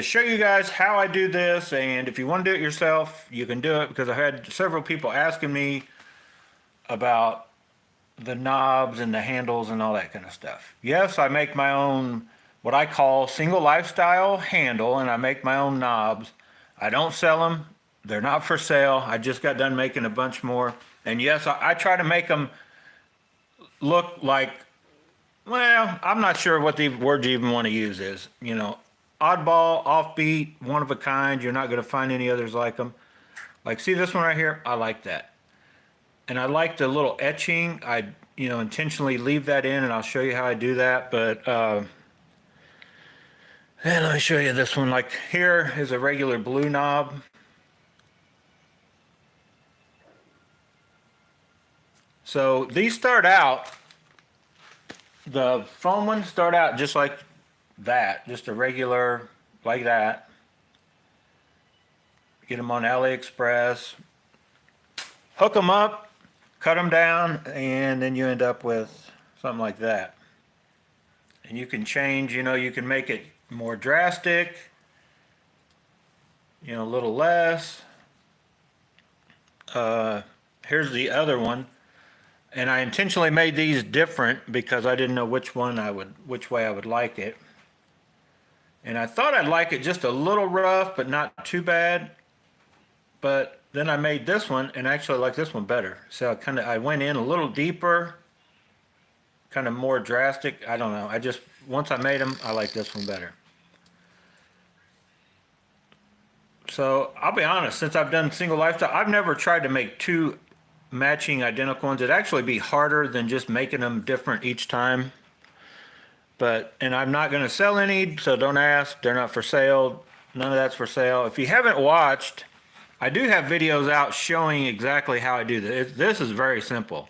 show you guys how I do this, and if you want to do it yourself, you can do it, because I've had several people asking me about the knobs and the handles and all that kind of stuff. Yes, I make my own, what I call SyngleLyfeStyle handle, and I make my own knobs. I don't sell them. They're not for sale. I just got done making a bunch more. And yes, I try to make them look like, well, I'm not sure what the word you even want to use is. Oddball, offbeat, one of a kind. You're not going to find any others like them. Like, see this one right here? I like that. And I like the little etching. I, intentionally leave that in, and I'll show you how I do that. But, and let me show you this one. Like, here is a regular blue knob. So these start out, the foam ones start out just like that, just a regular, like that. Get them on AliExpress, hook them up, cut them down, and then you end up with something like that. And you can change, you can make it more drastic, a little less. Here's the other one. And I intentionally made these different because I didn't know which way I would like it. And I thought I'd like it just a little rough, but not too bad. But then I made this one, and actually I like this one better. So I went in a little deeper, kind of more drastic. I don't know. Once I made them, I like this one better. So I'll be honest, since I've done SyngleLyfeStyle, I've never tried to make two matching identical ones. It'd actually be harder than just making them different each time. And I'm not going to sell any, so don't ask. They're not for sale. None of that's for sale. If you haven't watched, I do have videos out showing exactly how I do this. This is very simple.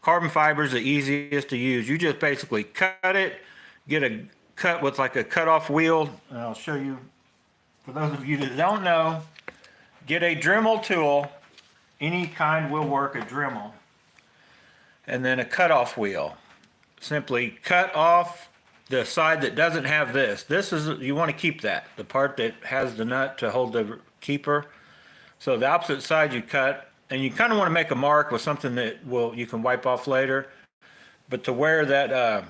Carbon fiber is the easiest to use. You just basically cut it, get a cut with like a cut-off wheel, and I'll show you. For those of you that don't know, get a Dremel tool. Any kind will work, a Dremel. And then a cut-off wheel. Simply cut off the side that doesn't have this. You want to keep that, the part that has the nut to hold the keeper. So the opposite side you cut, and you kind of want to make a mark with something that you can wipe off later. But to where that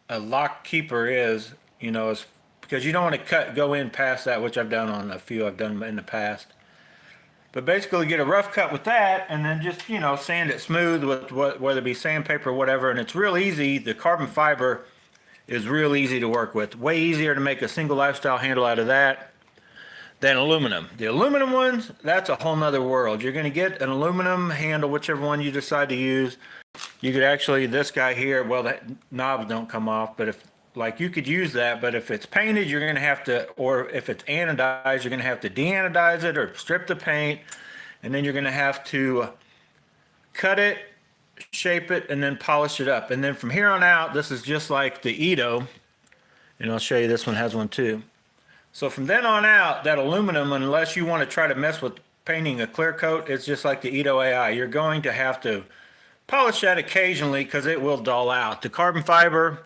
a lock keeper is, is because you don't want to go in past that, which I've done on a few I've done in the past. But basically get a rough cut with that, and then just, sand it smooth with whether it be sandpaper or whatever. And it's real easy. The carbon fiber is real easy to work with. Way easier to make a SyngleLyfeStyle handle out of that than aluminum. The aluminum ones, that's a whole nother world. You're going to get an aluminum handle, whichever one you decide to use. You could actually, this guy here, well, the knobs don't come off, but you could use that, but if it's painted, you're going to have to, or if it's anodized, you're going to have to deanodize it or strip the paint, and then you're going to have to cut it, shape it, and then polish it up. And then from here on out, this is just like the Ito, and I'll show you this one has one too. So from then on out, that aluminum, unless you want to try to mess with painting a clear coat, it's just like the Ito AI. You're going to have to polish that occasionally because it will dull out. The carbon fiber,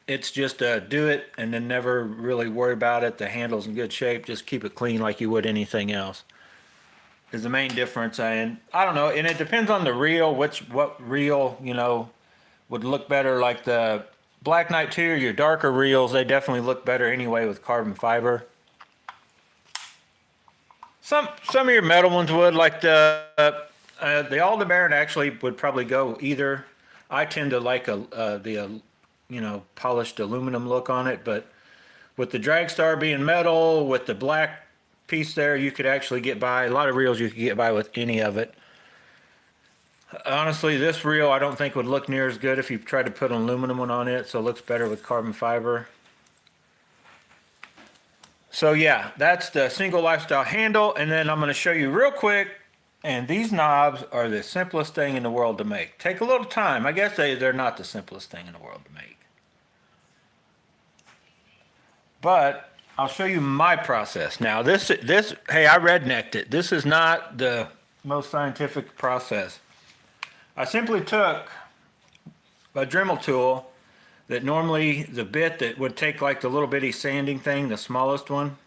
it's just do it and then never really worry about it. The handle's in good shape. Just keep it clean like you would anything else is the main difference. And I don't know, and it depends on the reel, what reel, would look better. Like the Black Knight 2 or your darker reels, they definitely look better anyway with carbon fiber. Some of your metal ones would, like the Aldebaran actually would probably go either. I tend to like the polished aluminum look on it, but with the Dragstar being metal, with the black piece there, you could actually get by. A lot of reels you could get by with any of it. Honestly, this reel I don't think would look near as good if you tried to put an aluminum one on it, so it looks better with carbon fiber. So yeah, that's the SyngleLyfeStyle handle, and then I'm going to show you real quick. And these knobs are the simplest thing in the world to make. Take a little time. I guess they're not the simplest thing in the world to make. But I'll show you my process. Now hey, I rednecked it. This is not the most scientific process. I simply took a Dremel tool, that normally the bit that would take like the little bitty sanding thing, the smallest one.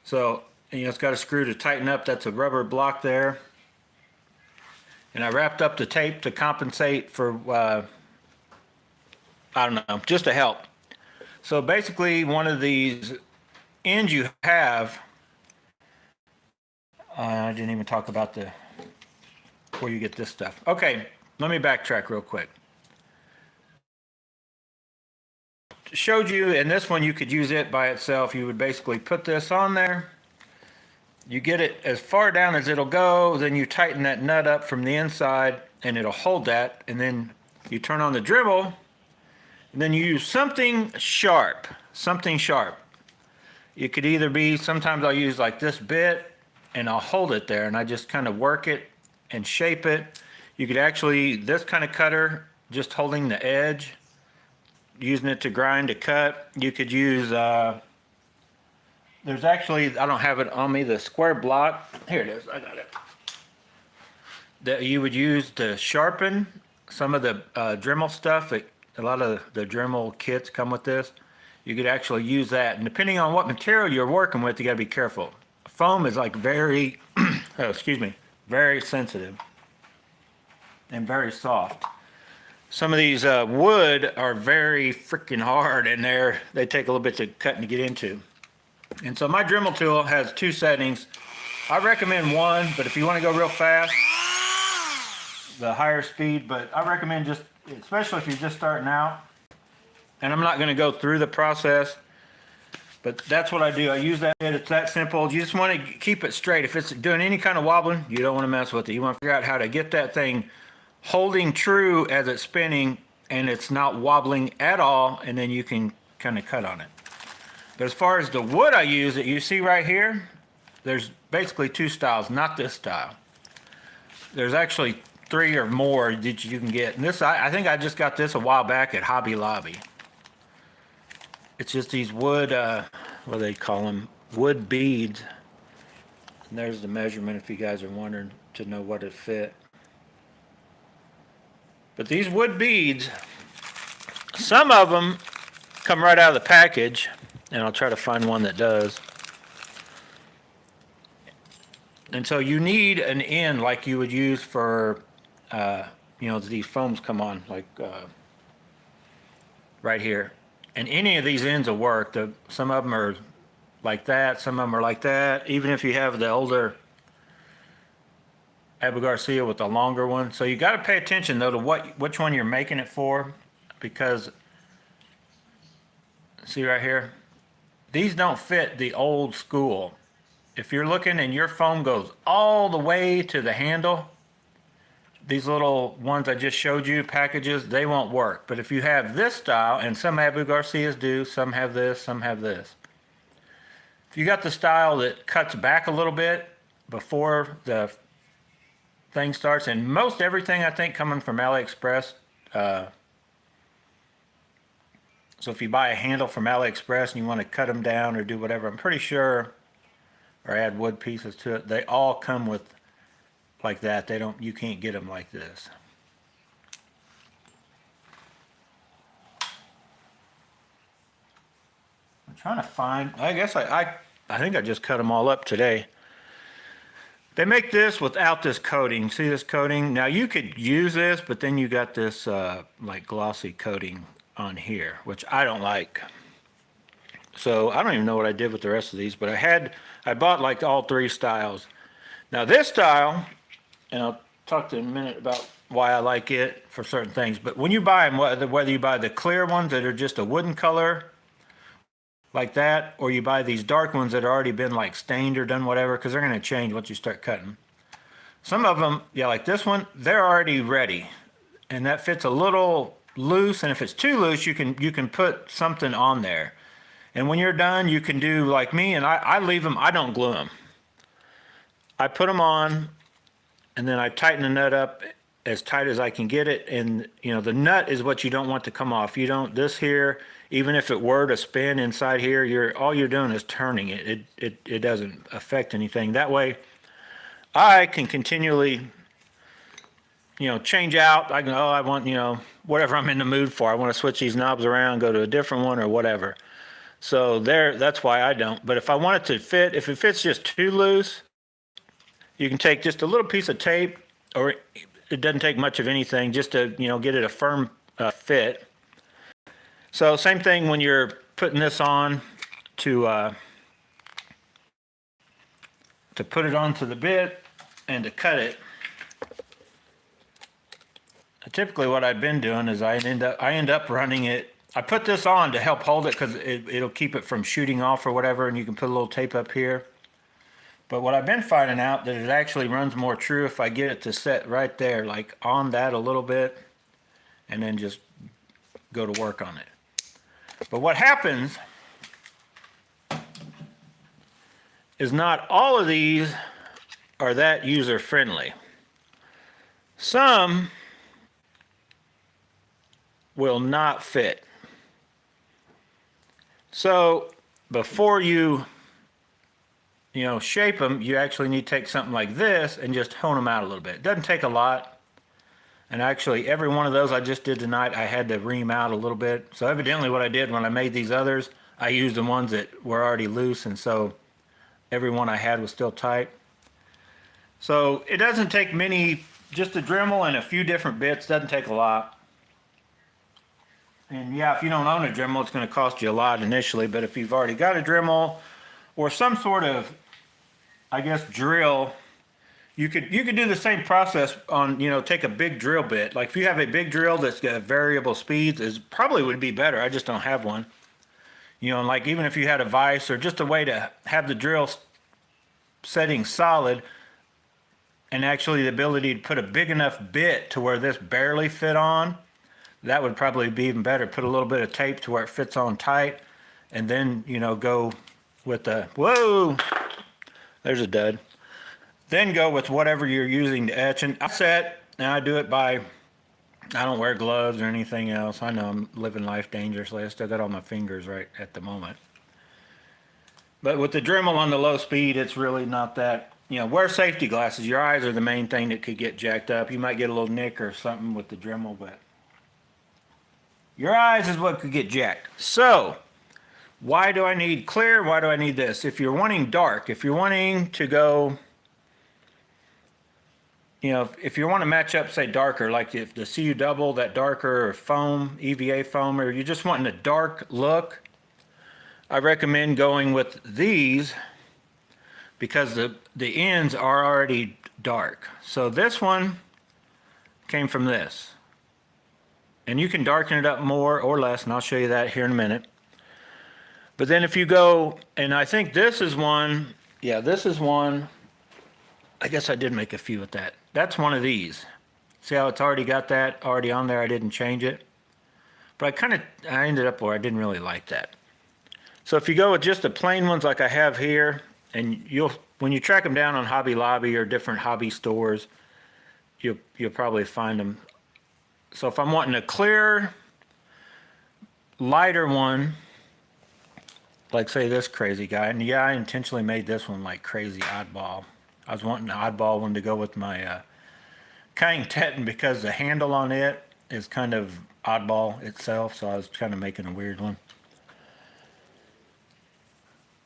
So, it's got a screw to tighten up. That's a rubber block there. And I wrapped up the tape to compensate for, I don't know, just to help. So basically one of these ends you have, I didn't even talk about where you get this stuff. Okay, let me backtrack real quick. Showed you, and this one you could use it by itself. You would basically put this on there. You get it as far down as it'll go, then you tighten that nut up from the inside and it'll hold that, and then you turn on the dremel, and then you use something sharp. It could either be, sometimes I'll use like this bit and I'll hold it there and I just kind of work it and shape it. You could actually, this kind of cutter, just holding the edge, using it to grind, to cut. You could use, there's actually, I don't have it on me, the square block. Here it is, I got it. That you would use to sharpen some of the Dremel stuff. A lot of the Dremel kits come with this. You could actually use that. And depending on what material you're working with, you gotta be careful. Foam is like very, very sensitive and very soft. Some of these wood are very freaking hard, and they take a little bit to cut and to get into. And so my Dremel tool has 2 settings. I recommend 1, but if you want to go real fast, the higher speed, but I recommend just, especially if you're just starting out, and I'm not going to go through the process, but that's what I do. I use that. It's that simple. You just want to keep it straight. If it's doing any kind of wobbling, you don't want to mess with it. You want to figure out how to get that thing holding true as it's spinning and it's not wobbling at all, and then you can kind of cut on it. But as far as the wood I use, that you see right here, there's basically 2 styles, not this style. There's actually 3 or more that you can get. And this, I think I just got this a while back at Hobby Lobby. It's just these wood, what do they call them? Wood beads. And there's the measurement if you guys are wondering to know what it fit. But these wood beads, some of them come right out of the package, and I'll try to find one that does. And so you need an end like you would use for, these foams come on, like right here. And any of these ends will work. Some of them are like that, some of them are like that. Even if you have the older Abu Garcia with the longer one. So you got to pay attention though to which one you're making it for, because see right here, these don't fit the old school. If you're looking and your foam goes all the way to the handle, these little ones I just showed you, packages, they won't work. But if you have this style, and some Abu Garcias do, some have this, some have this. If you got the style that cuts back a little bit before the thing starts, and most everything I think coming from AliExpress, so if you buy a handle from AliExpress and you want to cut them down or do whatever, I'm pretty sure, or add wood pieces to it, they all come with like that. You can't get them like this. I'm trying to find, I guess I think I just cut them all up today. They make this without this coating. See this coating? Now you could use this, but then you got this like glossy coating on here, which I don't like. So I don't even know what I did with the rest of these, but I bought like all 3 styles. Now this style, and I'll talk to you in a minute about why I like it for certain things, but when you buy them, whether you buy the clear ones that are just a wooden color like that, or you buy these dark ones that have already been like stained or done whatever, because they're going to change once you start cutting. Some of them, yeah, like this one, they're already ready, and that fits a little loose, and if it's too loose, you can put something on there. And when you're done, you can do like me, and I leave them, I don't glue them. I put them on, and then I tighten the nut up as tight as I can get it. And the nut is what you don't want to come off. You don't, this here, even if it were to spin inside here, all you're doing is turning it. It doesn't affect anything. That way, I can continually, change out. I can, oh, I want, whatever I'm in the mood for. I want to switch these knobs around, go to a different one or whatever. So that's why I don't. But if I want it to fit, if it fits just too loose, you can take just a little piece of tape, or it doesn't take much of anything, just to, get it a firm fit. So same thing when you're putting this on to put it onto the bit and to cut it. Typically what I've been doing is I end up running it. I put this on to help hold it because it'll keep it from shooting off or whatever, and you can put a little tape up here. But what I've been finding out that it actually runs more true if I get it to set right there, like on that a little bit, and then just go to work on it. But what happens is not all of these are that user friendly. Some will not fit. So before you shape them, you actually need to take something like this and just hone them out a little bit. It doesn't take a lot. And actually every one of those I just did tonight, I had to ream out a little bit. So evidently what I did when I made these others, I used the ones that were already loose, and so every one I had was still tight. So it doesn't take many, just a Dremel and a few different bits, doesn't take a lot. And yeah, if you don't own a Dremel, it's going to cost you a lot initially, but if you've already got a Dremel or some sort of, I guess, drill, you could do the same process on, take a big drill bit. Like if you have a big drill that's got variable speeds, it probably would be better. I just don't have one. Like even if you had a vise or just a way to have the drill setting solid, and actually the ability to put a big enough bit to where this barely fit on, that would probably be even better. Put a little bit of tape to where it fits on tight, and then, go with the, whoa, there's a dud. Then go with whatever you're using to etch. And I set, and I do it by, I don't wear gloves or anything else. I know I'm living life dangerously. I still got all my fingers right at the moment. But with the Dremel on the low speed, it's really not that, wear safety glasses. Your eyes are the main thing that could get jacked up. You might get a little nick or something with the Dremel, but your eyes is what could get jacked. So, why do I need clear? Why do I need this? If you're wanting dark, if you're wanting to go, if you want to match up, say, darker, like if the CU double, that darker foam, EVA foam, or you're just wanting a dark look, I recommend going with these because the ends are already dark. So this one came from this. And you can darken it up more or less, and I'll show you that here in a minute. But then if you go, and I think this is one, yeah, this is one. I guess I did make a few with that. That's one of these. See how it's already got that already on there? I didn't change it. But I ended up where I didn't really like that. So if you go with just the plain ones like I have here, and when you track them down on Hobby Lobby or different hobby stores, you'll probably find them. So if I'm wanting a clear, lighter one, like say this crazy guy, and yeah, I intentionally made this one like crazy oddball. I was wanting an oddball one to go with my Kang Teton because the handle on it is kind of oddball itself, so I was kind of making a weird one.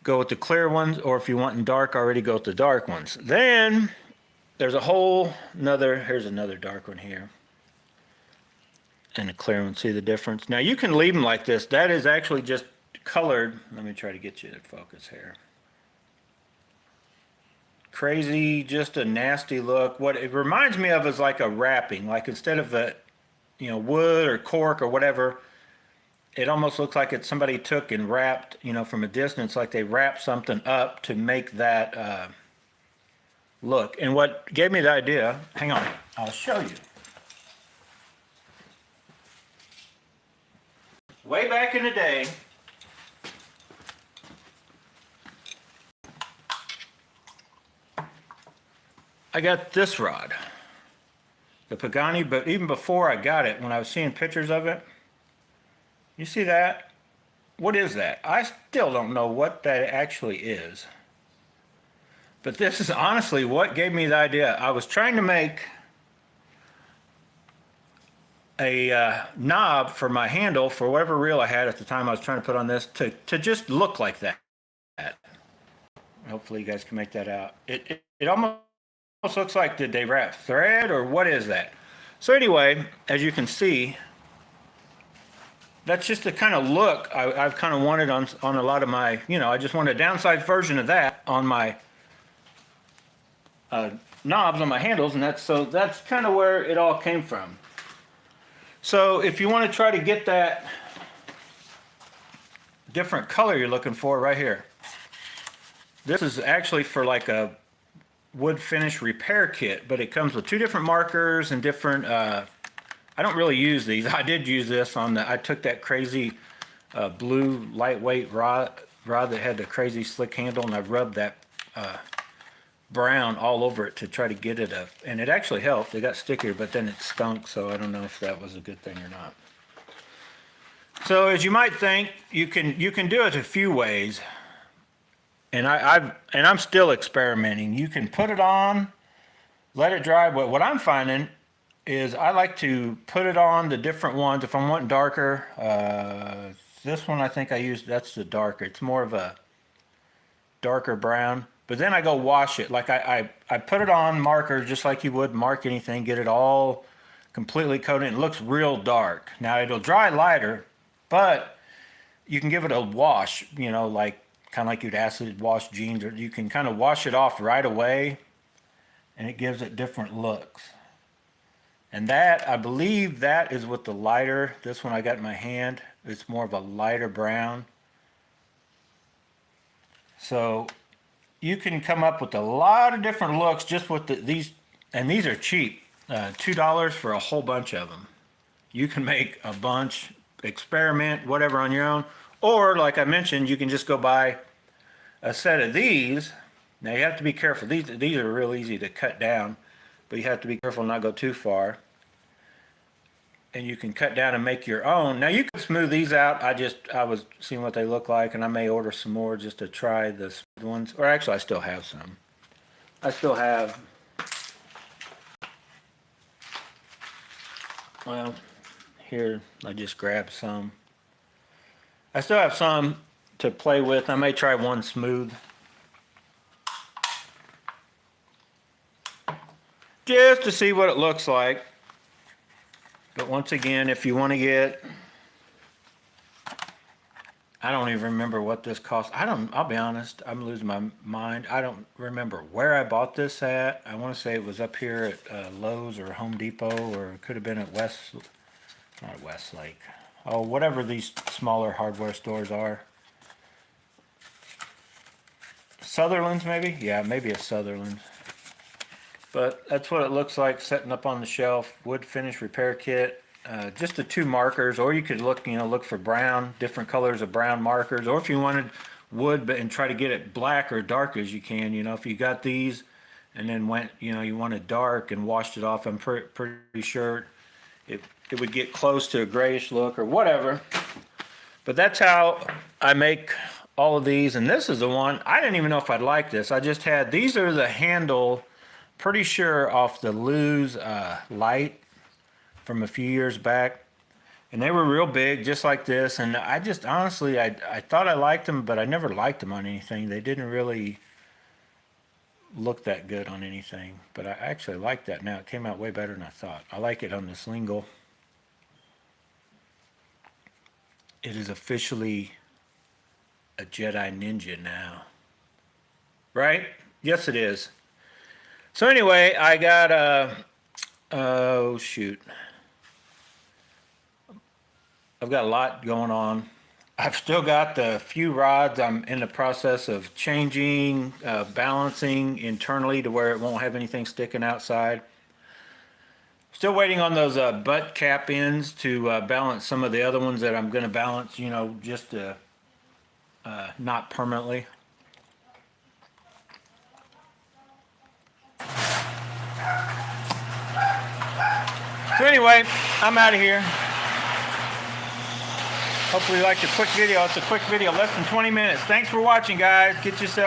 Go with the clear ones, or if you want in dark already, go with the dark ones. Then there's a whole another, here's another dark one here. And a clear one, see the difference? Now you can leave them like this. That is actually just colored. Let me try to get you to focus here. Crazy, just a nasty look. What it reminds me of is like a wrapping, like instead of the, wood or cork or whatever, it almost looks like it's somebody took and wrapped, from a distance, like they wrapped something up to make that look. And what gave me the idea, hang on, I'll show you. Way back in the day, I got this rod, the Pagani, but even before I got it, when I was seeing pictures of it, you see that? What is that? I still don't know what that actually is. But this is honestly what gave me the idea. I was trying to make knob for my handle for whatever reel I had at the time I was trying to put on this to just look like that. Hopefully you guys can make that out. It almost looks like, did they wrap thread or what is that? So anyway, as you can see, that's just the kind of look I've kind of wanted on a lot of my, I just want a downsized version of that on my knobs on my handles, and that's kind of where it all came from. So if you want to try to get that different color you're looking for right here, this is actually for like a wood finish repair kit, but it comes with 2 different markers and different, I don't really use these. I did use this on I took that crazy blue lightweight rod that had the crazy slick handle, and I rubbed that brown all over it to try to get it up, and it actually helped. It got stickier, but then it stunk, so I don't know if that was a good thing or not. So as you might think, you can do it a few ways, and I'm still experimenting. You can put it on, let it dry. But what I'm finding is I like to put it on the different ones. If I'm wanting darker, this one I think I used, that's the darker. It's more of a darker brown. But then I go wash it. Like I put it on marker just like you would mark anything, get it all completely coated. It looks real dark. Now it'll dry lighter, but you can give it a wash, like kind of like you'd acid wash jeans, or you can kind of wash it off right away, and it gives it different looks. And that, I believe that is with the lighter. This one I got in my hand, it's more of a lighter brown. So you can come up with a lot of different looks just with these, and these are cheap. $2 for a whole bunch of them. You can make a bunch, experiment, whatever on your own. Or, like I mentioned, you can just go buy a set of these. Now you have to be careful. These are real easy to cut down, but you have to be careful not go too far. And you can cut down and make your own. Now you can smooth these out. I was seeing what they look like, and I may order some more just to try the smooth ones. Or actually, I still have some. I still have, well, here I just grabbed some. I still have some to play with. I may try one smooth, just to see what it looks like. But once again, if you want to get, I don't even remember what this cost. I'll be honest, I'm losing my mind. I don't remember where I bought this at. I want to say it was up here at Lowe's or Home Depot, or it could have been at not Westlake. Oh, whatever these smaller hardware stores are. Sutherland's maybe? Yeah, maybe a Sutherland's. But that's what it looks like setting up on the shelf. Wood finish repair kit. Just the 2 markers, or you could look for brown, different colors of brown markers, or if you wanted wood and try to get it black or dark as you can. If you got these and then went, you wanted dark and washed it off, I'm pretty sure it would get close to a grayish look or whatever. But that's how I make all of these. And this is the one, I didn't even know if I'd like this. I just had, these are the handle, pretty sure off the Lose light from a few years back, and they were real big, just like this. And I just honestly, I thought I liked them, but I never liked them on anything. They didn't really look that good on anything, but I actually like that now. It came out way better than I thought. I like it on this LingL. It is officially a Jedi Ninja now, right? Yes, it is. So anyway, I got oh shoot. I've got a lot going on. I've still got the few rods I'm in the process of changing, balancing internally to where it won't have anything sticking outside. Still waiting on those butt cap ends to balance some of the other ones that I'm going to balance, just to not permanently. So anyway, I'm out of here. Hopefully you liked the quick video. It's a quick video, less than 20 minutes. Thanks for watching, guys. Get yourself